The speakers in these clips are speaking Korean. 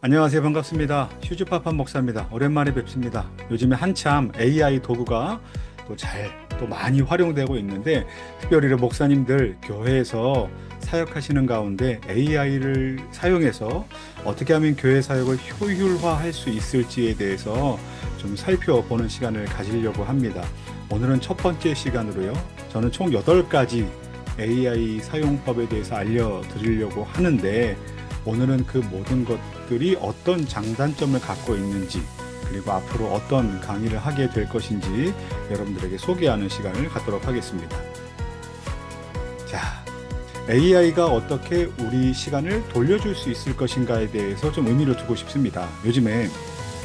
안녕하세요. 반갑습니다. 휴즈파판 목사입니다. 오랜만에 뵙습니다. 요즘에 한참 AI 도구가 또 많이 활용되고 있는데, 특별히 목사님들 교회에서 사역하시는 가운데 AI를 사용해서 어떻게 하면 교회 사역을 효율화할 수 있을지에 대해서 좀 살펴보는 시간을 가지려고 합니다. 오늘은 첫 번째 시간으로요. 저는 총 8가지 AI 사용법에 대해서 알려드리려고 하는데, 오늘은 그 모든 것들이 어떤 장단점을 갖고 있는지, 그리고 앞으로 어떤 강의를 하게 될 것인지 여러분들에게 소개하는 시간을 갖도록 하겠습니다. 자, AI가 어떻게 우리 시간을 돌려줄 수 있을 것인가에 대해서 좀 의미를 두고 싶습니다. 요즘에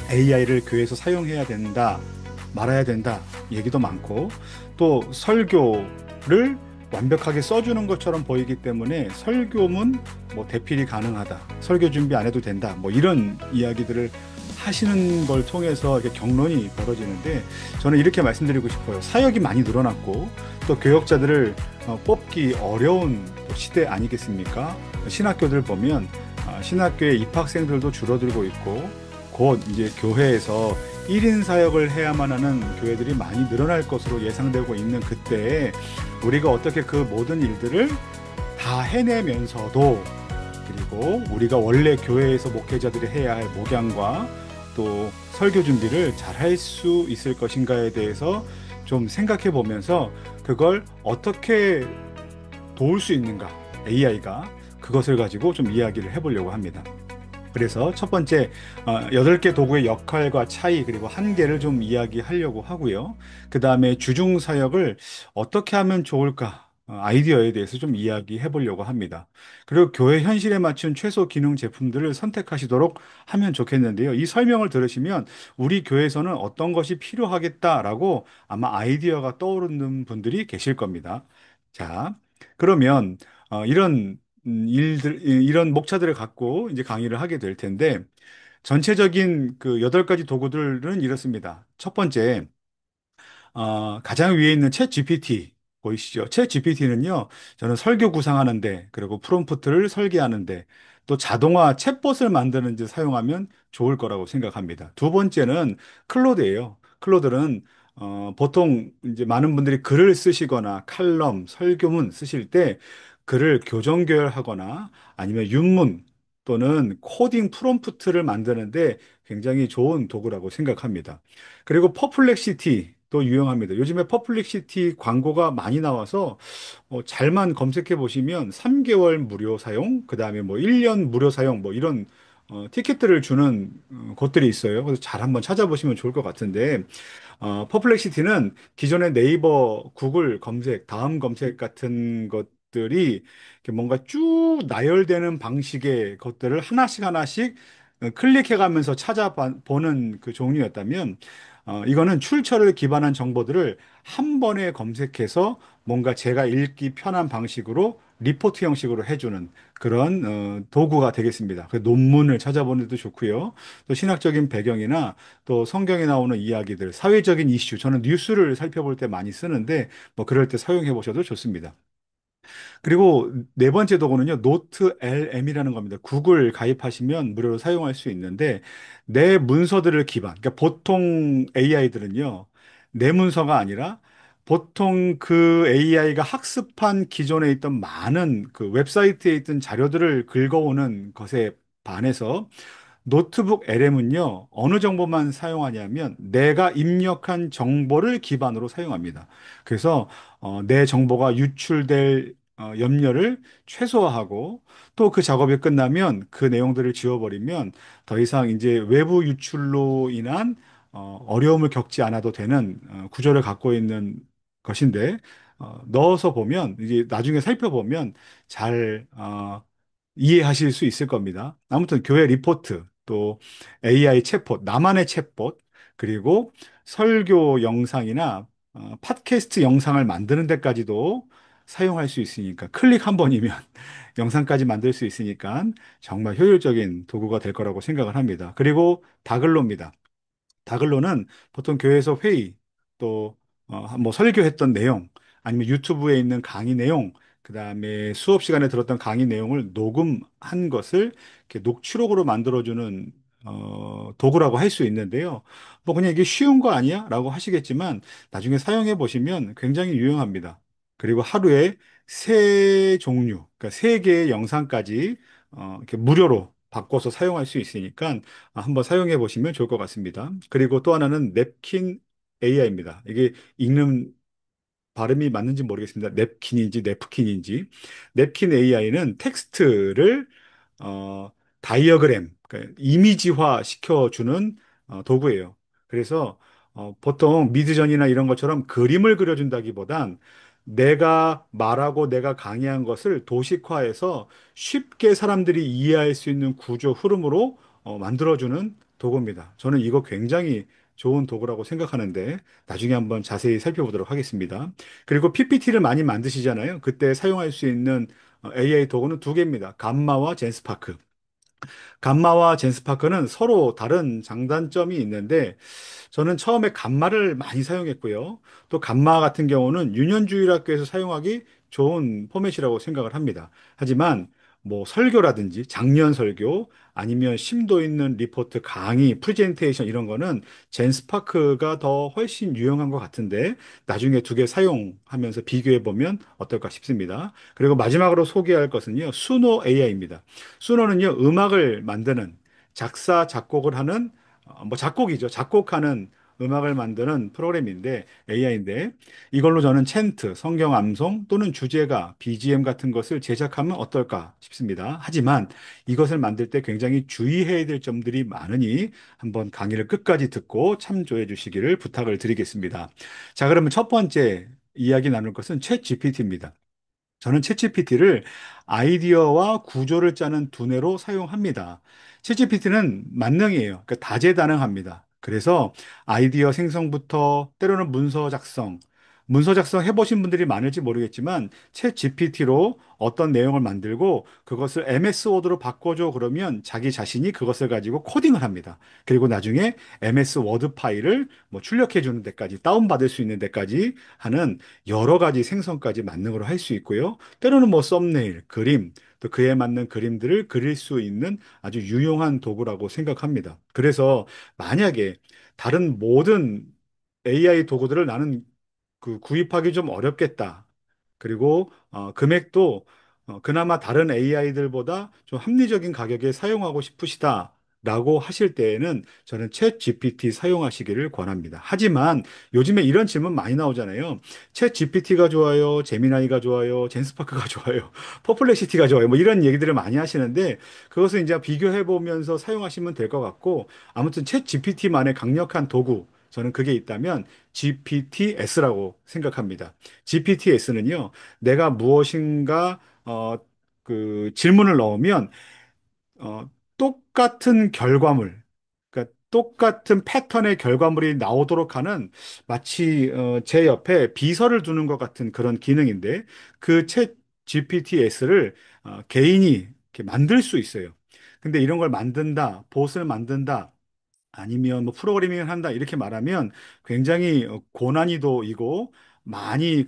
AI를 교회에서 사용해야 된다, 말아야 된다 얘기도 많고, 또 설교를 완벽하게 써주는 것처럼 보이기 때문에 설교문 대필이 가능하다, 설교 준비 안 해도 된다, 이런 이야기들을 하시는 걸 통해서 이렇게 경론이 벌어지는데, 저는 이렇게 말씀드리고 싶어요. 사역이 많이 늘어났고 또 교역자들을 뽑기 어려운 시대 아니겠습니까? 신학교들 보면 신학교의 입학생들도 줄어들고 있고, 곧 이제 교회에서 1인 사역을 해야만 하는 교회들이 많이 늘어날 것으로 예상되고 있는 그때에 우리가 어떻게 그 모든 일들을 다 해내면서도, 그리고 우리가 원래 교회에서 목회자들이 해야 할 목양과 또 설교 준비를 잘 할 수 있을 것인가에 대해서 좀 생각해 보면서, 그걸 어떻게 도울 수 있는가, AI가 그것을 가지고 좀 이야기를 해보려고 합니다. 그래서 첫 번째, 8개 도구의 역할과 차이, 그리고 한계를 좀 이야기하려고 하고요. 그 다음에 주중 사역을 어떻게 하면 좋을까, 아이디어에 대해서 좀 이야기해 보려고 합니다. 그리고 교회 현실에 맞춘 최소 기능 제품들을 선택하시도록 하면 좋겠는데요. 이 설명을 들으시면 우리 교회에서는 어떤 것이 필요하겠다라고 아마 아이디어가 떠오르는 분들이 계실 겁니다. 자, 그러면 이런 목차들을 갖고 이제 강의를 하게 될 텐데, 전체적인 그 8가지 도구들은 이렇습니다. 첫 번째, 가장 위에 있는 챗 GPT 보이시죠? 챗 GPT는요, 저는 설교 구상하는데, 그리고 프롬프트를 설계하는데, 또 자동화 챗봇을 만드는 데 사용하면 좋을 거라고 생각합니다. 두 번째는 클로드예요. 클로드는 보통 이제 많은 분들이 글을 쓰시거나 칼럼, 설교문 쓰실 때 글을 교정교열하거나 아니면 윤문 또는 코딩 프롬프트를 만드는데 굉장히 좋은 도구라고 생각합니다. 그리고 퍼플렉시티도 유용합니다. 요즘에 퍼플렉시티 광고가 많이 나와서 잘만 검색해 보시면 3개월 무료 사용, 그 다음에 1년 무료 사용, 이런 티켓들을 주는 곳들이 있어요. 그래서 잘 한번 찾아보시면 좋을 것 같은데, 퍼플렉시티는 기존의 네이버, 구글 검색, 다음 검색 같은 것들이 이렇게 뭔가 쭉 나열되는 방식의 것들을 하나씩 하나씩 클릭해가면서 찾아보는 그 종류였다면, 이거는 출처를 기반한 정보들을 한 번에 검색해서 뭔가 제가 읽기 편한 방식으로 리포트 형식으로 해주는 그런 도구가 되겠습니다. 그 논문을 찾아보는 데도 좋고요. 또 신학적인 배경이나 또 성경에 나오는 이야기들, 사회적인 이슈, 저는 뉴스를 살펴볼 때 많이 쓰는데 그럴 때 사용해 보셔도 좋습니다. 그리고 네 번째 도구는요, 노트 LM이라는 겁니다. 구글 가입하시면 무료로 사용할 수 있는데, 내 문서들을 그러니까 보통 AI들은요, 내 문서가 아니라 보통 그 AI가 학습한 기존에 있던 많은 그 웹사이트에 있던 자료들을 긁어오는 것에 반해서 노트북 LM은요, 어느 정보만 사용하냐면 내가 입력한 정보를 기반으로 사용합니다. 그래서 내 정보가 유출될 염려를 최소화하고, 또 그 작업이 끝나면 그 내용들을 지워버리면 더 이상 이제 외부 유출로 인한 어려움을 겪지 않아도 되는 구조를 갖고 있는 것인데, 넣어서 보면 이제 나중에 살펴보면 잘 이해하실 수 있을 겁니다. 아무튼 교회 리포트, 또 AI 챗봇, 나만의 챗봇, 그리고 설교 영상이나 팟캐스트 영상을 만드는 데까지도 사용할 수 있으니까, 클릭 한 번이면 영상까지 만들 수 있으니까 정말 효율적인 도구가 될 거라고 생각을 합니다. 그리고 다글로입니다. 다글로는 보통 교회에서 회의, 또 설교했던 내용, 아니면 유튜브에 있는 강의 내용, 그다음에 수업 시간에 들었던 강의 내용을 녹음한 것을 이렇게 녹취록으로 만들어주는 도구라고 할 수 있는데요. 뭐 그냥 이게 쉬운 거 아니야? 라고 하시겠지만 나중에 사용해 보시면 굉장히 유용합니다. 그리고 하루에 세 종류, 그러니까 세 개의 영상까지 이렇게 무료로 바꿔서 사용할 수 있으니까 한번 사용해 보시면 좋을 것 같습니다. 그리고 또 하나는 냅킨 AI입니다. 이게 읽는 발음이 맞는지 모르겠습니다. 냅킨인지 냅킨인지. 냅킨 AI는 텍스트를 다이어그램, 그러니까 이미지화 시켜주는 도구예요. 그래서 보통 미드전이나 이런 것처럼 그림을 그려준다기보단 내가 말하고 내가 강의한 것을 도식화해서 쉽게 사람들이 이해할 수 있는 구조 흐름으로 만들어주는 도구입니다. 저는 이거 굉장히 좋은 도구라고 생각하는데 나중에 한번 자세히 살펴보도록 하겠습니다. 그리고 PPT를 많이 만드시잖아요. 그때 사용할 수 있는 AI 도구는 두 개입니다. 감마와 젠스파크. 감마와 젠스파크는 서로 다른 장단점이 있는데 저는 처음에 감마를 많이 사용했고요. 또 감마 같은 경우는 유년주일학교에서 사용하기 좋은 포맷이라고 생각을 합니다. 하지만 뭐 설교라든지 장면 설교 아니면 심도 있는 리포트 강의 프레젠테이션 이런 거는 젠스파크가 더 훨씬 유용한 것 같은데 나중에 두 개 사용하면서 비교해 보면 어떨까 싶습니다. 그리고 마지막으로 소개할 것은요. 수노 AI입니다. 수노는요. 음악을 만드는 작사 작곡을 하는 뭐 작곡이죠. 작곡하는 음악을 만드는 프로그램인데 AI인데 이걸로 저는 챈트, 성경 암송 또는 주제가 BGM 같은 것을 제작하면 어떨까 싶습니다. 하지만 이것을 만들 때 굉장히 주의해야 될 점들이 많으니 한번 강의를 끝까지 듣고 참조해 주시기를 부탁을 드리겠습니다. 자, 그러면 첫 번째 이야기 나눌 것은 챗 GPT입니다. 저는 챗GPT를 아이디어와 구조를 짜는 두뇌로 사용합니다. 챗GPT는 만능이에요. 그러니까 다재다능합니다. 그래서 아이디어 생성부터 때로는 문서 작성 해보신 분들이 많을지 모르겠지만 챗GPT로 어떤 내용을 만들고 그것을 MS 워드로 바꿔줘 그러면 자기 자신이 그것을 가지고 코딩을 합니다. 그리고 나중에 MS 워드 파일을 뭐 출력해 주는 데까지 다운받을 수 있는 데까지 하는 여러 가지 생성까지 만능으로 할 수 있고요. 때로는 뭐 썸네일, 그림, 또 그에 맞는 그림들을 그릴 수 있는 아주 유용한 도구라고 생각합니다. 그래서 만약에 다른 모든 AI 도구들을 나는 구입하기 좀 어렵겠다. 그리고 금액도 그나마 다른 AI들보다 좀 합리적인 가격에 사용하고 싶으시다. 라고 하실 때에는 저는 챗 GPT 사용하시기를 권합니다. 하지만 요즘에 이런 질문 많이 나오잖아요. 챗 GPT가 좋아요, 제미나이가 좋아요, 젠스파크가 좋아요, 퍼플렉시티가 좋아요. 뭐 이런 얘기들을 많이 하시는데 그것을 이제 비교해 보면서 사용하시면 될 것 같고 아무튼 챗 GPT만의 강력한 도구 저는 그게 있다면 GPTS라고 생각합니다. GPTS는요, 내가 무엇인가, 질문을 넣으면, 똑같은 결과물, 그러니까 똑같은 패턴의 결과물이 나오도록 하는 마치, 제 옆에 비서를 두는 것 같은 그런 기능인데, 그 챗 GPTS를 개인이 이렇게 만들 수 있어요. 근데 이런 걸 만든다, 봇을 만든다, 아니면 뭐 프로그래밍을 한다 이렇게 말하면 굉장히 고난이도이고 많이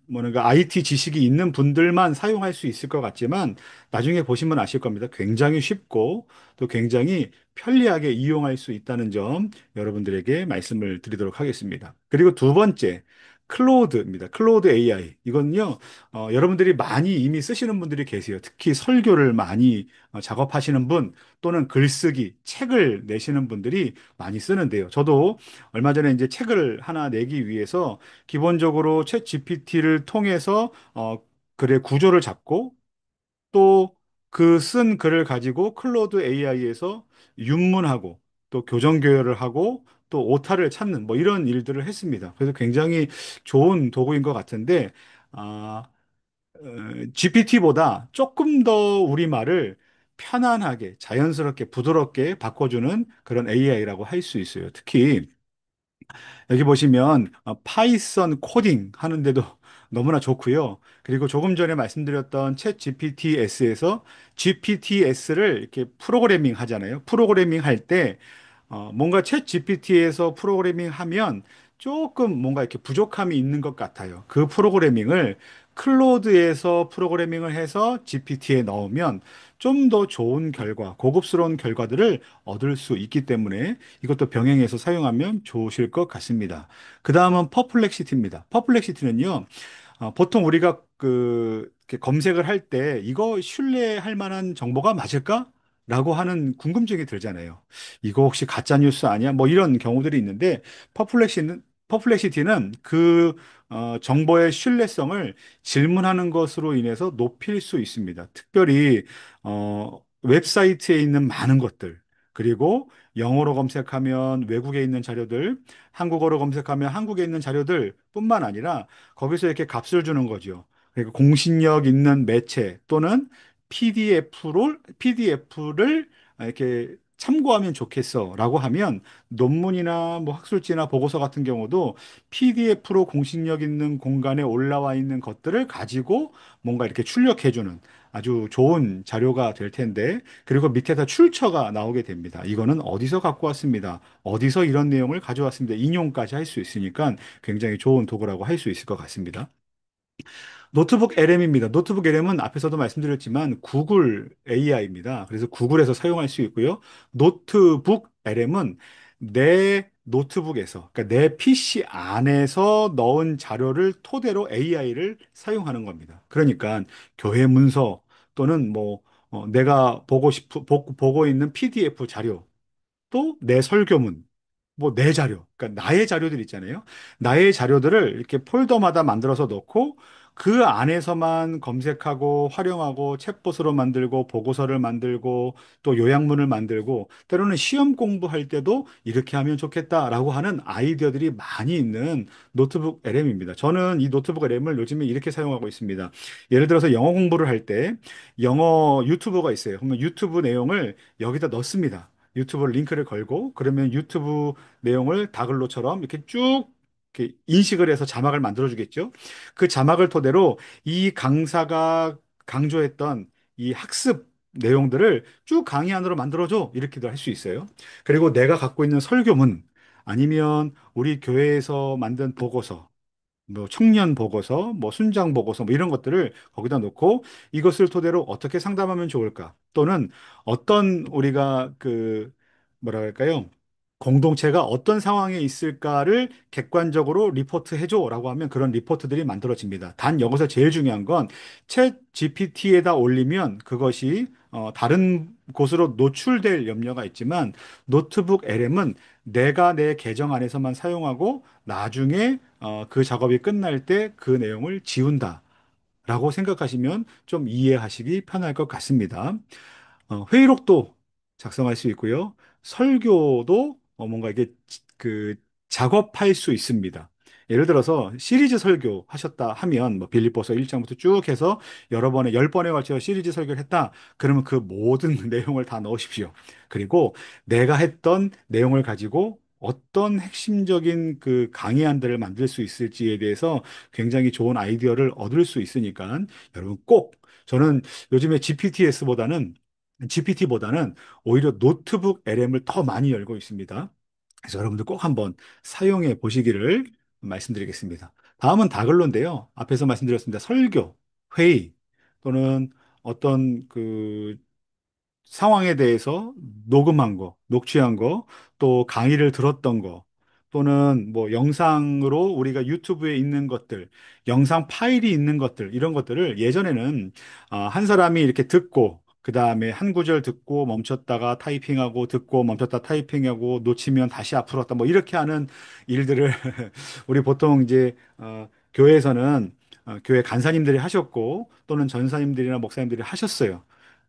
뭐는가 IT 지식이 있는 분들만 사용할 수 있을 것 같지만 나중에 보시면 아실 겁니다. 굉장히 쉽고 또 굉장히 편리하게 이용할 수 있다는 점 여러분들에게 말씀을 드리도록 하겠습니다. 그리고 두 번째 클로드입니다. 클로드 AI. 이건요, 여러분들이 많이 이미 쓰시는 분들이 계세요. 특히 설교를 많이 작업하시는 분, 또는 글쓰기, 책을 내시는 분들이 많이 쓰는데요. 저도 얼마 전에 이제 책을 하나 내기 위해서 기본적으로 챗 GPT를 통해서 글의 구조를 잡고 또 그 쓴 글을 가지고 클로드 AI에서 윤문하고 또 교정 교열을 하고 또 오타를 찾는 뭐 이런 일들을 했습니다. 그래서 굉장히 좋은 도구인 것 같은데 아, GPT보다 조금 더 우리말을 편안하게, 자연스럽게, 부드럽게 바꿔주는 그런 AI라고 할 수 있어요. 특히 여기 보시면 파이썬 코딩 하는데도 너무나 좋고요. 그리고 조금 전에 말씀드렸던 챗 GPTS에서 GPTS를 이렇게 프로그래밍 하잖아요. 프로그래밍 할 때 뭔가 챗 GPT에서 프로그래밍 하면 조금 뭔가 이렇게 부족함이 있는 것 같아요. 그 프로그래밍을 클로드에서 프로그래밍을 해서 GPT에 넣으면 좀 더 좋은 결과, 고급스러운 결과들을 얻을 수 있기 때문에 이것도 병행해서 사용하면 좋으실 것 같습니다. 그 다음은 퍼플렉시티입니다. 퍼플렉시티는요, 보통 우리가 이렇게 검색을 할 때 이거 신뢰할 만한 정보가 맞을까? 라고 하는 궁금증이 들잖아요. 이거 혹시 가짜 뉴스 아니야? 뭐 이런 경우들이 있는데 퍼플렉시티는 정보의 신뢰성을 질문하는 것으로 인해서 높일 수 있습니다. 특별히 웹사이트에 있는 많은 것들, 그리고 영어로 검색하면 외국에 있는 자료들, 한국어로 검색하면 한국에 있는 자료들 뿐만 아니라 거기서 이렇게 값을 주는 거죠. 그러니까 공신력 있는 매체 또는 PDF를 이렇게 참고하면 좋겠어라고 하면 논문이나 뭐 학술지나 보고서 같은 경우도 PDF로 공신력 있는 공간에 올라와 있는 것들을 가지고 뭔가 이렇게 출력해주는 아주 좋은 자료가 될 텐데, 그리고 밑에다 출처가 나오게 됩니다. 이거는 어디서 갖고 왔습니다. 어디서 이런 내용을 가져왔습니다. 인용까지 할 수 있으니까 굉장히 좋은 도구라고 할 수 있을 것 같습니다. 노트북 LM입니다. 노트북 LM은 앞에서도 말씀드렸지만 구글 AI입니다. 그래서 구글에서 사용할 수 있고요. 노트북 LM은 내 노트북에서, 그러니까 내 PC 안에서 넣은 자료를 토대로 AI를 사용하는 겁니다. 그러니까 교회 문서 또는 내가 보고 있는 PDF 자료, 또 내 설교문, 뭐 내 자료, 그러니까 나의 자료들 있잖아요. 나의 자료들을 이렇게 폴더마다 만들어서 넣고 그 안에서만 검색하고 활용하고 챗봇으로 만들고 보고서를 만들고 또 요약문을 만들고 때로는 시험 공부할 때도 이렇게 하면 좋겠다라고 하는 아이디어들이 많이 있는 노트북 LM입니다. 저는 이 노트북 LM을 요즘에 이렇게 사용하고 있습니다. 예를 들어서 영어 공부를 할 때 영어 유튜버가 있어요. 그러면 유튜브 내용을 여기다 넣습니다. 유튜브 링크를 걸고 그러면 유튜브 내용을 다글로처럼 이렇게 쭉 이렇게 인식을 해서 자막을 만들어 주겠죠. 그 자막을 토대로 이 강사가 강조했던 이 학습 내용들을 쭉 강의 안으로 만들어줘. 이렇게도 할 수 있어요. 그리고 내가 갖고 있는 설교문 아니면 우리 교회에서 만든 보고서, 뭐 청년 보고서, 뭐 순장 보고서, 뭐 이런 것들을 거기다 놓고 이것을 토대로 어떻게 상담하면 좋을까? 또는 어떤 우리가 뭐라 할까요? 공동체가 어떤 상황에 있을까를 객관적으로 리포트 해줘라고 하면 그런 리포트들이 만들어집니다. 단 여기서 제일 중요한 건 챗 GPT에다 올리면 그것이 다른 곳으로 노출될 염려가 있지만 노트북 LM은 내가 내 계정 안에서만 사용하고 나중에 그 작업이 끝날 때 그 내용을 지운다. 라고 생각하시면 좀 이해하시기 편할 것 같습니다. 회의록도 작성할 수 있고요. 설교도 뭔가 이게 작업할 수 있습니다. 예를 들어서 시리즈 설교 하셨다 하면 뭐 빌립보서 1장부터 쭉 해서 여러 번에 10번에 걸쳐 시리즈 설교를 했다. 그러면 그 모든 내용을 다 넣으십시오. 그리고 내가 했던 내용을 가지고 어떤 핵심적인 그 강의안들을 만들 수 있을지에 대해서 굉장히 좋은 아이디어를 얻을 수 있으니까 여러분 꼭 저는 요즘에 GPT보다는 오히려 노트북 LM을 더 많이 열고 있습니다. 그래서 여러분들 꼭 한번 사용해 보시기를 말씀드리겠습니다. 다음은 다글로인데요. 앞에서 말씀드렸습니다. 설교, 회의 또는 어떤 상황에 대해서 녹음한 거, 녹취한 거, 또 강의를 들었던 거, 또는 뭐 영상으로 우리가 유튜브에 있는 것들, 영상 파일이 있는 것들, 이런 것들을 예전에는 한 사람이 이렇게 듣고, 그 다음에 한 구절 듣고 멈췄다가 타이핑하고 듣고 멈췄다 타이핑하고 놓치면 다시 앞으로 갔다 뭐 이렇게 하는 일들을 우리 보통 이제 교회에서는 교회 간사님들이 하셨고 또는 전사님들이나 목사님들이 하셨어요.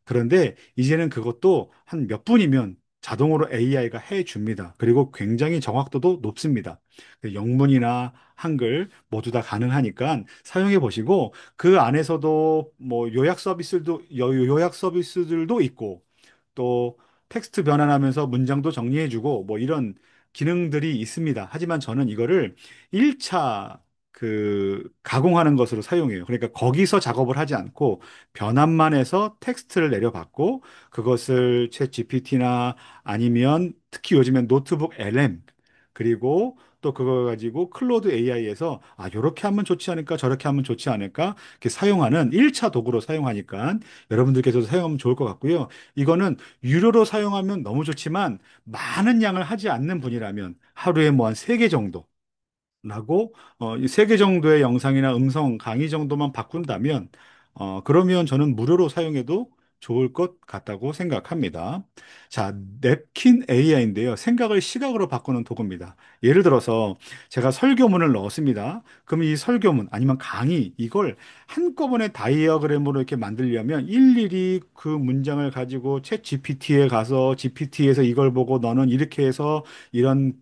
그런데 이제는 그것도 한 몇 분이면 자동으로 AI가 해줍니다. 그리고 굉장히 정확도도 높습니다. 영문이나 한글 모두 다 가능하니까 사용해 보시고 그 안에서도 뭐 요약 서비스들도 있고 또 텍스트 변환하면서 문장도 정리해주고 뭐 이런 기능들이 있습니다. 하지만 저는 이거를 1차 가공하는 것으로 사용해요. 그러니까 거기서 작업을 하지 않고 변환만 해서 텍스트를 내려받고 그것을 챗 GPT나 아니면 특히 요즘엔 노트북 LM 그리고 또 그거 가지고 클로드 AI에서 아, 요렇게 하면 좋지 않을까, 저렇게 하면 좋지 않을까, 이렇게 사용하는 1차 도구로 사용하니까 여러분들께서도 사용하면 좋을 것 같고요. 이거는 유료로 사용하면 너무 좋지만 많은 양을 하지 않는 분이라면 하루에 뭐 한 3개 정도 라고 이세 개 정도의 영상이나 음성 강의 정도만 바꾼다면 그러면 저는 무료로 사용해도 좋을 것 같다고 생각합니다. 자, 냅킨 AI인데요. 생각을 시각으로 바꾸는 도구입니다. 예를 들어서 제가 설교문을 넣었습니다. 그럼 이 설교문 아니면 강의 이걸 한꺼번에 다이어그램으로 이렇게 만들려면 일일이 그 문장을 가지고 챗 GPT에 가서 GPT에서 이걸 보고 너는 이렇게 해서 이런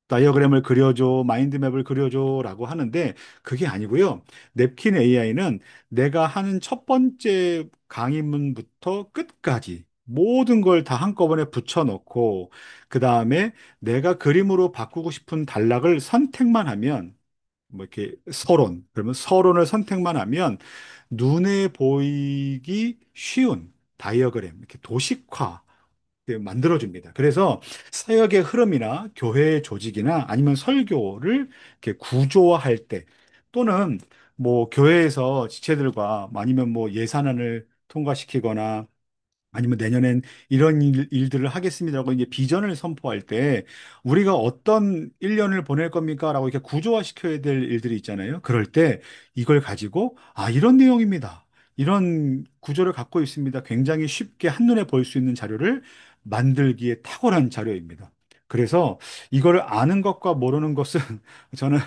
다이어그램을 그려줘, 마인드맵을 그려줘라고 하는데 그게 아니고요. 냅킨 AI는 내가 하는 첫 번째 강의문부터 끝까지 모든 걸 다 한꺼번에 붙여넣고 그 다음에 내가 그림으로 바꾸고 싶은 단락을 선택만 하면 뭐 이렇게 서론, 그러면 서론을 선택만 하면 눈에 보이기 쉬운 다이어그램, 이렇게 도식화 만들어줍니다. 그래서 사역의 흐름이나 교회의 조직이나 아니면 설교를 이렇게 구조화할 때 또는 뭐 교회에서 지체들과 아니면 뭐 예산안을 통과시키거나 아니면 내년엔 이런 일들을 하겠습니다라고 이제 비전을 선포할 때 우리가 어떤 1년을 보낼 겁니까? 라고 이렇게 구조화시켜야 될 일들이 있잖아요. 그럴 때 이걸 가지고 아, 이런 내용입니다. 이런 구조를 갖고 있습니다. 굉장히 쉽게 한눈에 볼 수 있는 자료를 만들기에 탁월한 자료입니다. 그래서 이걸 아는 것과 모르는 것은 저는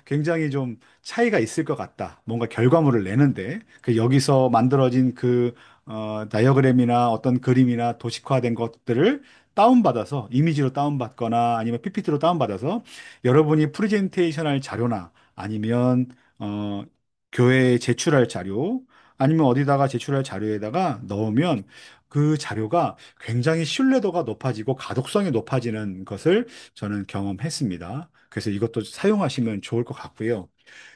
굉장히 좀 차이가 있을 것 같다. 뭔가 결과물을 내는데 그 여기서 만들어진 그 다이어그램이나 어떤 그림이나 도식화된 것들을 다운받아서 이미지로 다운받거나 아니면 PPT로 다운받아서 여러분이 프레젠테이션 할 자료나 아니면 교회에 제출할 자료 아니면 어디다가 제출할 자료에다가 넣으면 그 자료가 굉장히 신뢰도가 높아지고 가독성이 높아지는 것을 저는 경험했습니다. 그래서 이것도 사용하시면 좋을 것 같고요.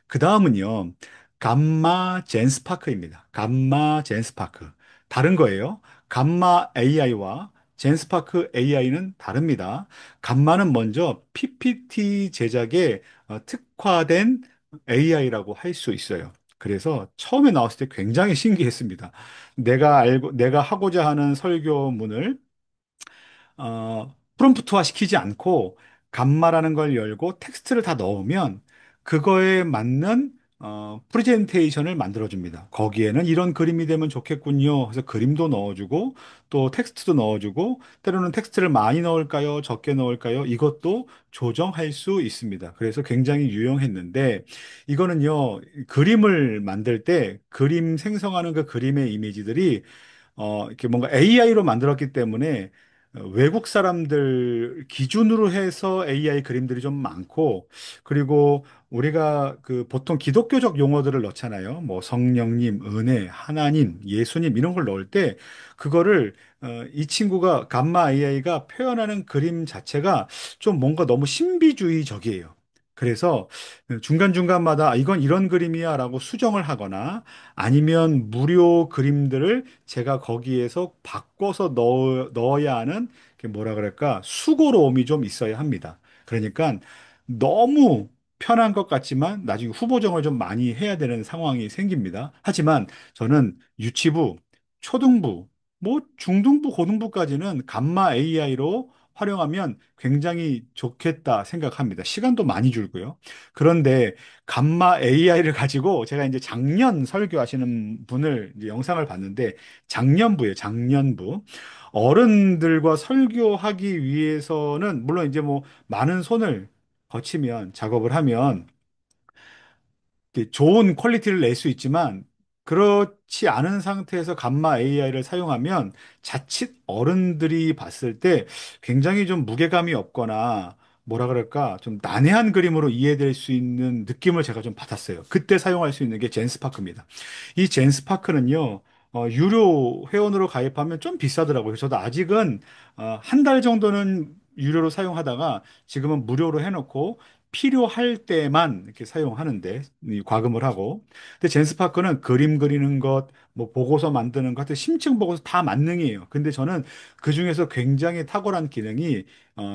그 다음은요, 감마 젠스파크입니다. 감마 젠스파크. 다른 거예요. 감마 AI와 젠스파크 AI는 다릅니다. 감마는 먼저 PPT 제작에 특화된 AI라고 할 수 있어요. 그래서 처음에 나왔을 때 굉장히 신기했습니다. 내가 하고자 하는 설교문을 프롬프트화 시키지 않고 감마라는 걸 열고 텍스트를 다 넣으면 그거에 맞는 프레젠테이션을 만들어줍니다. 거기에는 이런 그림이 되면 좋겠군요. 그래서 그림도 넣어주고 또 텍스트도 넣어주고 때로는 텍스트를 많이 넣을까요? 적게 넣을까요? 이것도 조정할 수 있습니다. 그래서 굉장히 유용했는데 이거는요, 그림을 만들 때 그림 생성하는 그 그림의 이미지들이 이렇게 뭔가 AI로 만들었기 때문에 외국 사람들 기준으로 해서 AI 그림들이 좀 많고, 그리고 우리가 그 보통 기독교적 용어들을 넣잖아요. 뭐 성령님, 은혜, 하나님, 예수님 이런 걸 넣을 때 그거를 이 친구가 감마 AI가 표현하는 그림 자체가 좀 뭔가 너무 신비주의적이에요. 그래서 중간중간마다 아, 이건 이런 그림이야 라고 수정을 하거나 아니면 무료 그림들을 제가 거기에서 바꿔서 넣어야 하는 그 뭐라 그럴까 수고로움이 좀 있어야 합니다. 그러니까 너무 편한 것 같지만 나중에 후보정을 좀 많이 해야 되는 상황이 생깁니다. 하지만 저는 유치부, 초등부, 뭐 중등부, 고등부까지는 감마 AI로 활용하면 굉장히 좋겠다 생각합니다. 시간도 많이 줄고요. 그런데 감마 AI를 가지고 제가 이제 작년 설교하시는 분을 이제 영상을 봤는데 작년부예요, 작년부. 어른들과 설교하기 위해서는 물론 이제 뭐 많은 손을 거치면 작업을 하면 이렇게 좋은 퀄리티를 낼 수 있지만 그렇지 않은 상태에서 감마 AI를 사용하면 자칫 어른들이 봤을 때 굉장히 좀 무게감이 없거나 뭐라 그럴까 좀 난해한 그림으로 이해될 수 있는 느낌을 제가 좀 받았어요. 그때 사용할 수 있는 게 젠스파크입니다. 이 젠스파크는요, 유료 회원으로 가입하면 좀 비싸더라고요. 저도 아직은 한 달 정도는 유료로 사용하다가 지금은 무료로 해놓고 필요할 때만 이렇게 사용하는데 이 과금을 하고. 근데 젠스파크는 그림 그리는 것, 뭐 보고서 만드는 것, 하여튼 심층 보고서 다 만능이에요. 근데 저는 그 중에서 굉장히 탁월한 기능이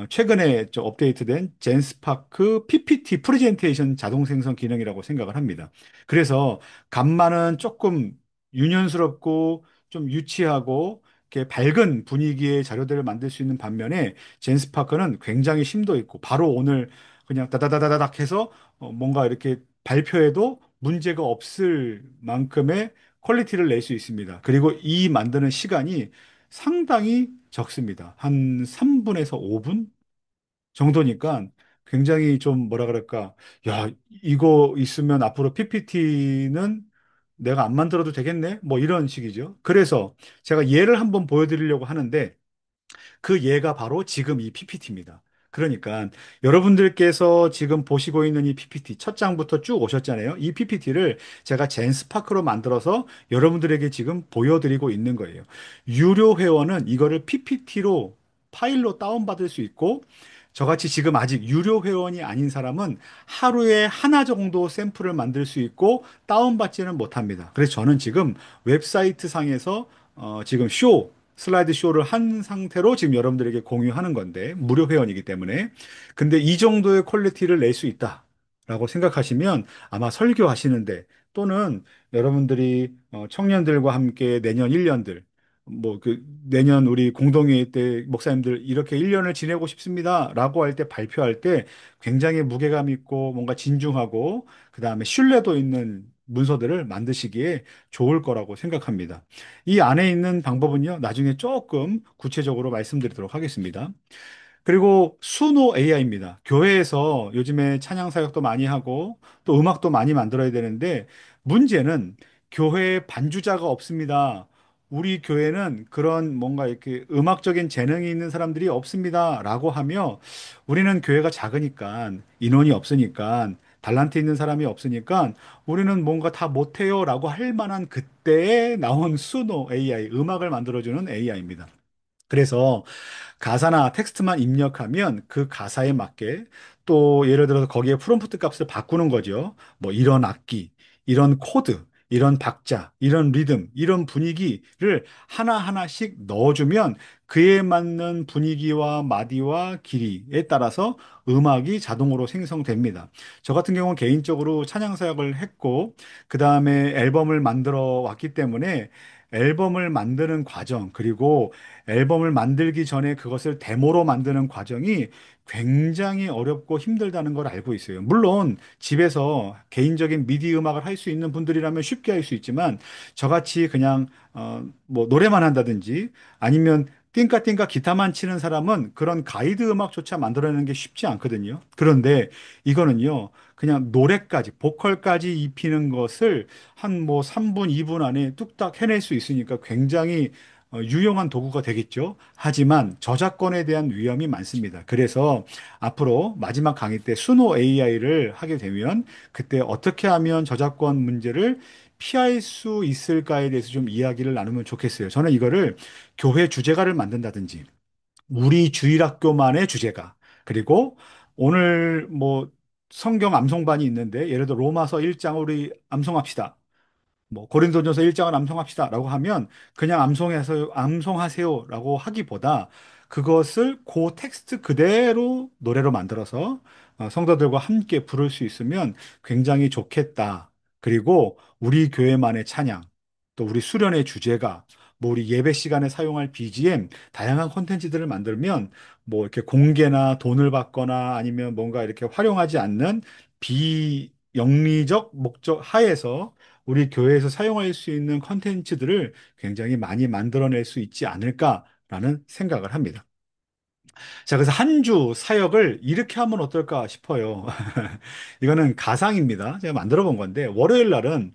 최근에 좀 업데이트된 젠스파크 PPT 프레젠테이션 자동 생성 기능이라고 생각을 합니다. 그래서 간만은 조금 유년스럽고 좀 유치하고 이렇게 밝은 분위기의 자료들을 만들 수 있는 반면에 젠스파크는 굉장히 심도 있고 바로 오늘 그냥 다다다다닥 해서 뭔가 이렇게 발표해도 문제가 없을 만큼의 퀄리티를 낼 수 있습니다. 그리고 이 만드는 시간이 상당히 적습니다. 한 3분에서 5분 정도니까 굉장히 좀 뭐라 그럴까. 야, 이거 있으면 앞으로 PPT는 내가 안 만들어도 되겠네? 뭐 이런 식이죠. 그래서 제가 예를 한번 보여드리려고 하는데 그 예가 바로 지금 이 PPT입니다. 그러니까 여러분들께서 지금 보시고 있는 이 PPT 첫 장부터 쭉 오셨잖아요. 이 PPT를 제가 젠스파크로 만들어서 여러분들에게 지금 보여드리고 있는 거예요. 유료 회원은 이거를 PPT로 파일로 다운받을 수 있고 저같이 지금 아직 유료 회원이 아닌 사람은 하루에 하나 정도 샘플을 만들 수 있고 다운받지는 못합니다. 그래서 저는 지금 웹사이트 상에서 지금 슬라이드 쇼를 한 상태로 지금 여러분들에게 공유하는 건데, 무료 회원이기 때문에. 근데 이 정도의 퀄리티를 낼 수 있다라고 생각하시면 아마 설교하시는데 또는 여러분들이 청년들과 함께 내년 1년들, 뭐 그 내년 우리 공동회의 때 목사님들 이렇게 1년을 지내고 싶습니다라고 할 때 발표할 때 굉장히 무게감 있고 뭔가 진중하고 그다음에 신뢰도 있는 문서들을 만드시기에 좋을 거라고 생각합니다. 이 안에 있는 방법은요, 나중에 조금 구체적으로 말씀드리도록 하겠습니다. 그리고 수노 AI입니다. 교회에서 요즘에 찬양 사역도 많이 하고 또 음악도 많이 만들어야 되는데 문제는 교회에 반주자가 없습니다. 우리 교회는 그런 뭔가 이렇게 음악적인 재능이 있는 사람들이 없습니다. 라고 하며 우리는 교회가 작으니까 인원이 없으니까 달란트 있는 사람이 없으니까 우리는 뭔가 다 못해요. 라고 할 만한 그때에 나온 수노 AI, 음악을 만들어주는 AI입니다. 그래서 가사나 텍스트만 입력하면 그 가사에 맞게 또 예를 들어서 거기에 프롬프트 값을 바꾸는 거죠. 뭐 이런 악기, 이런 코드, 이런 박자, 이런 리듬, 이런 분위기를 하나하나씩 넣어주면 그에 맞는 분위기와 마디와 길이에 따라서 음악이 자동으로 생성됩니다. 저 같은 경우는 개인적으로 찬양 사역을 했고, 그 다음에 앨범을 만들어 왔기 때문에 앨범을 만드는 과정, 그리고 앨범을 만들기 전에 그것을 데모로 만드는 과정이 굉장히 어렵고 힘들다는 걸 알고 있어요. 물론 집에서 개인적인 미디 음악을 할 수 있는 분들이라면 쉽게 할 수 있지만 저같이 그냥 뭐 노래만 한다든지 아니면 띵까띵까 기타만 치는 사람은 그런 가이드 음악조차 만들어내는 게 쉽지 않거든요. 그런데 이거는요, 그냥 노래까지, 보컬까지 입히는 것을 한 뭐 3분, 2분 안에 뚝딱 해낼 수 있으니까 굉장히 유용한 도구가 되겠죠. 하지만 저작권에 대한 위험이 많습니다. 그래서 앞으로 마지막 강의 때 수노 AI를 하게 되면 그때 어떻게 하면 저작권 문제를 피할 수 있을까에 대해서 좀 이야기를 나누면 좋겠어요. 저는 이거를 교회 주제가를 만든다든지 우리 주일학교만의 주제가 그리고 오늘 뭐 성경 암송반이 있는데 예를 들어 로마서 1장 우리 암송합시다. 뭐 고린도전서 1장을 암송합시다라고 하면 그냥 암송하세요라고 하기보다 그것을 그 텍스트 그대로 노래로 만들어서 성도들과 함께 부를 수 있으면 굉장히 좋겠다. 그리고 우리 교회만의 찬양, 또 우리 수련의 주제가, 뭐 우리 예배 시간에 사용할 BGM, 다양한 콘텐츠들을 만들면 뭐 이렇게 공개나 돈을 받거나 아니면 뭔가 이렇게 활용하지 않는 비영리적 목적 하에서 우리 교회에서 사용할 수 있는 컨텐츠들을 굉장히 많이 만들어낼 수 있지 않을까라는 생각을 합니다. 자, 그래서 한 주 사역을 이렇게 하면 어떨까 싶어요. 이거는 가상입니다. 제가 만들어 본 건데, 월요일 날은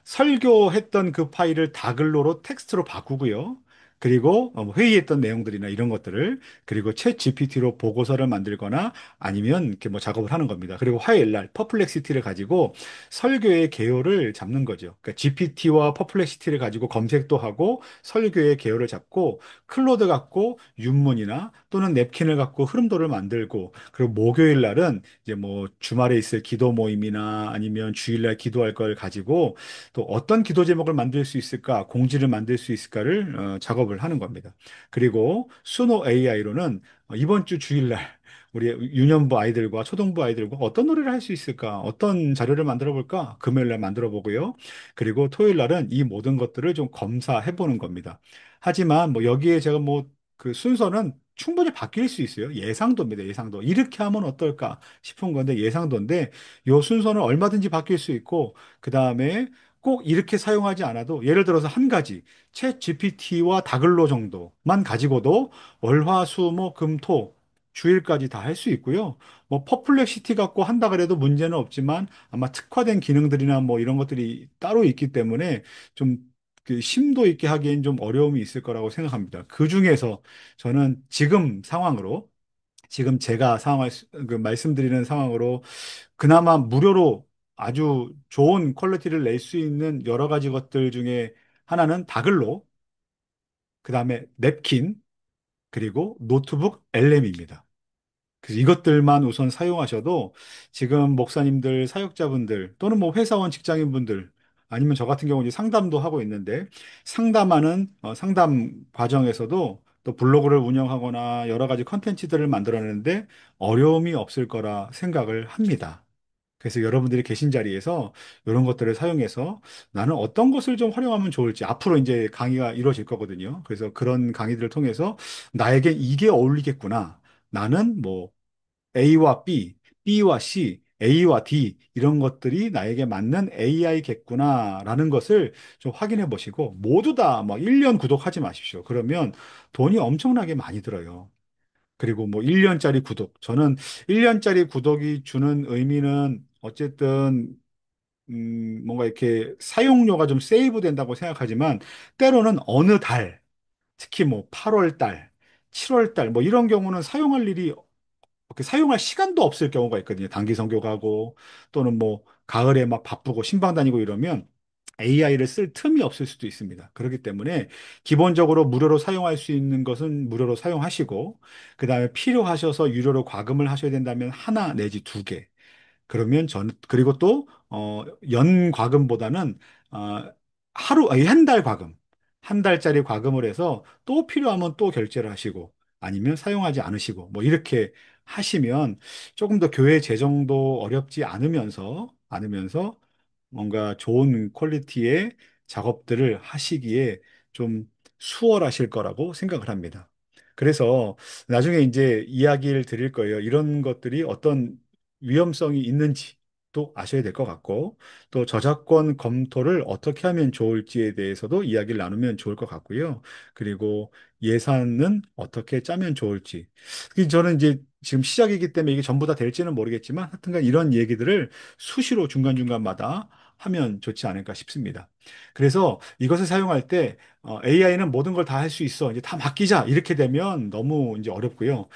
설교했던 그 파일을 다글로로 텍스트로 바꾸고요. 그리고 뭐 회의했던 내용들이나 이런 것들을 그리고 챗 GPT로 보고서를 만들거나 아니면 이렇게 뭐 작업을 하는 겁니다. 그리고 화요일 날 퍼플렉시티를 가지고 설교의 개요를 잡는 거죠. 그러니까 GPT와 퍼플렉시티를 가지고 검색도 하고 설교의 개요를 잡고 클로드 갖고 윤문이나 또는 냅킨을 갖고 흐름도를 만들고 그리고 목요일 날은 이제 뭐 주말에 있을 기도 모임이나 아니면 주일날 기도할 걸 가지고 또 어떤 기도 제목을 만들 수 있을까, 공지를 만들 수 있을까를 작업을 하는 겁니다. 그리고 수노 AI로는 이번 주 주일날 우리 유년부 아이들과 초등부 아이들과 어떤 노래를 할 수 있을까, 어떤 자료를 만들어 볼까, 금요일 날 만들어 보고요. 그리고 토요일 날은 이 모든 것들을 좀 검사해 보는 겁니다. 하지만 뭐 여기에 제가 뭐 그 순서는 충분히 바뀔 수 있어요. 예상도입니다. 예상도. 이렇게 하면 어떨까 싶은 건데 예상도인데 요 순서는 얼마든지 바뀔 수 있고 그 다음에 꼭 이렇게 사용하지 않아도 예를 들어서 한 가지 챗 GPT와 다글로 정도만 가지고도 월, 화, 수, 목, 금, 토 주일까지 다 할 수 있고요. 뭐 퍼플렉시티 갖고 한다 그래도 문제는 없지만 아마 특화된 기능들이나 뭐 이런 것들이 따로 있기 때문에 좀 그 심도 있게 하기엔 좀 어려움이 있을 거라고 생각합니다. 그 중에서 저는 지금 상황으로 지금 제가 그 말씀드리는 상황으로 그나마 무료로 아주 좋은 퀄리티를 낼 수 있는 여러 가지 것들 중에 하나는 다글로, 그 다음에 냅킨, 그리고 노트북 LM입니다. 그래서 이것들만 우선 사용하셔도 지금 목사님들, 사역자분들 또는 뭐 회사원 직장인분들 아니면 저 같은 경우 이제 상담도 하고 있는데 상담하는 상담 과정에서도 또 블로그를 운영하거나 여러 가지 컨텐츠들을 만들어내는데 어려움이 없을 거라 생각을 합니다. 그래서 여러분들이 계신 자리에서 이런 것들을 사용해서 나는 어떤 것을 좀 활용하면 좋을지 앞으로 이제 강의가 이루어질 거거든요. 그래서 그런 강의들을 통해서 나에게 이게 어울리겠구나. 나는 뭐 A와 B, B와 C, A와 D 이런 것들이 나에게 맞는 AI겠구나라는 것을 좀 확인해 보시고 모두 다 막 1년 구독하지 마십시오. 그러면 돈이 엄청나게 많이 들어요. 그리고 뭐 1년짜리 구독. 저는 1년짜리 구독이 주는 의미는 어쨌든 뭔가 이렇게 사용료가 좀 세이브 된다고 생각하지만 때로는 어느 달, 특히 뭐 8월 달, 7월 달 뭐 이런 경우는 사용할 일이 사용할 시간도 없을 경우가 있거든요. 단기 선교 가고 또는 뭐 가을에 막 바쁘고 신방 다니고 이러면 AI를 쓸 틈이 없을 수도 있습니다. 그렇기 때문에 기본적으로 무료로 사용할 수 있는 것은 무료로 사용하시고 그다음에 필요하셔서 유료로 과금을 하셔야 된다면 하나 내지 두 개. 그러면 그리고 또, 연 과금보다는, 아니, 한 달 과금. 한 달짜리 과금을 해서 또 필요하면 또 결제를 하시고 아니면 사용하지 않으시고 뭐 이렇게 하시면 조금 더 교회 재정도 어렵지 않으면서 뭔가 좋은 퀄리티의 작업들을 하시기에 좀 수월하실 거라고 생각을 합니다. 그래서 나중에 이제 이야기를 드릴 거예요. 이런 것들이 어떤 위험성이 있는지도 아셔야 될 것 같고, 또 저작권 검토를 어떻게 하면 좋을지에 대해서도 이야기를 나누면 좋을 것 같고요. 그리고 예산은 어떻게 짜면 좋을지. 저는 이제 지금 시작이기 때문에 이게 전부 다 될지는 모르겠지만, 하여튼간 이런 얘기들을 수시로 중간중간마다 하면 좋지 않을까 싶습니다. 그래서 이것을 사용할 때 AI는 모든 걸 다 할 수 있어. 이제 다 맡기자. 이렇게 되면 너무 이제 어렵고요.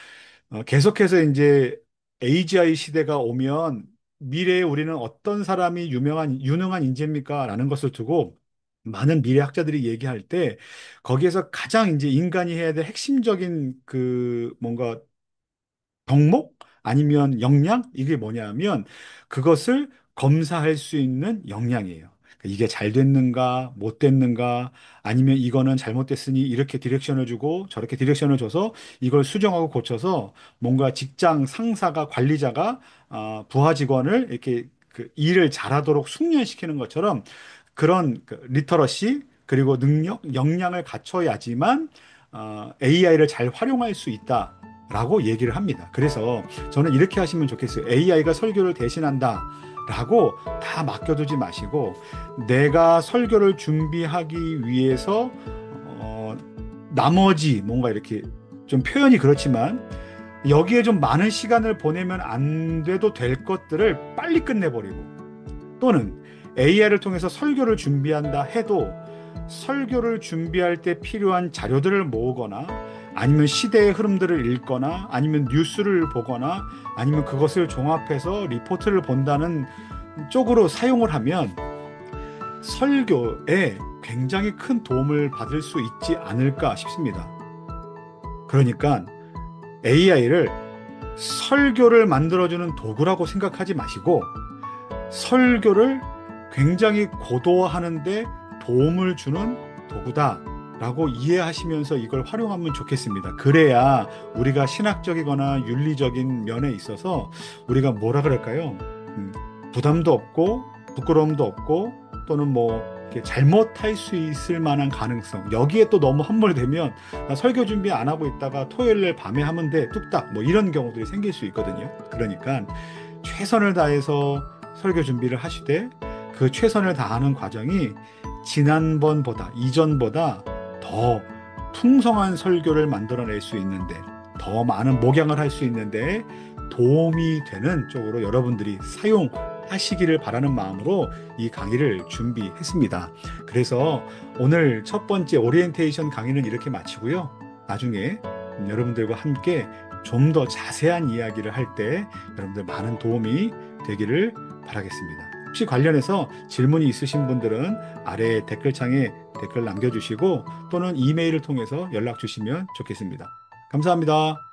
계속해서 이제 AGI 시대가 오면 미래에 우리는 어떤 사람이 유능한 인재입니까? 라는 것을 두고 많은 미래 학자들이 얘기할 때 거기에서 가장 이제 인간이 해야 될 핵심적인 그 뭔가 덕목 아니면 역량 이게 뭐냐면 그것을 검사할 수 있는 역량이에요. 이게 잘 됐는가 못 됐는가 아니면 이거는 잘못됐으니 이렇게 디렉션을 주고 저렇게 디렉션을 줘서 이걸 수정하고 고쳐서 뭔가 직장 상사가 관리자가 부하 직원을 이렇게 그 일을 잘하도록 숙련시키는 것처럼 그런 그 리터러시 그리고 능력 역량을 갖춰야지만 AI를 잘 활용할 수 있다. 라고 얘기를 합니다. 그래서 저는 이렇게 하시면 좋겠어요. AI가 설교를 대신한다. 라고 다 맡겨두지 마시고 내가 설교를 준비하기 위해서 나머지 뭔가 이렇게 좀 표현이 그렇지만 여기에 좀 많은 시간을 보내면 안 돼도 될 것들을 빨리 끝내버리고 또는 AI를 통해서 설교를 준비한다 해도 설교를 준비할 때 필요한 자료들을 모으거나 아니면 시대의 흐름들을 읽거나 아니면 뉴스를 보거나 아니면 그것을 종합해서 리포트를 본다는 쪽으로 사용을 하면 설교에 굉장히 큰 도움을 받을 수 있지 않을까 싶습니다. 그러니까 AI를 설교를 만들어주는 도구라고 생각하지 마시고 설교를 굉장히 고도화하는데 도움을 주는 도구다라고 이해하시면서 이걸 활용하면 좋겠습니다. 그래야 우리가 신학적이거나 윤리적인 면에 있어서 우리가 뭐라 그럴까요? 부담도 없고 부끄러움도 없고 또는 뭐 이렇게 잘못할 수 있을 만한 가능성, 여기에 또 너무 함몰되면 나 설교 준비 안 하고 있다가 토요일 날 밤에 하면 돼 뚝딱 뭐 이런 경우들이 생길 수 있거든요. 그러니까 최선을 다해서 설교 준비를 하시되 그 최선을 다하는 과정이 지난번보다 이전보다 더 풍성한 설교를 만들어낼 수 있는데 더 많은 목양을 할 수 있는데 도움이 되는 쪽으로 여러분들이 사용하시기를 바라는 마음으로 이 강의를 준비했습니다. 그래서 오늘 첫 번째 오리엔테이션 강의는 이렇게 마치고요. 나중에 여러분들과 함께 좀 더 자세한 이야기를 할 때 여러분들 많은 도움이 되기를 바라겠습니다. 혹시 관련해서 질문이 있으신 분들은 아래 댓글창에 댓글 남겨주시고 또는 이메일을 통해서 연락 주시면 좋겠습니다. 감사합니다.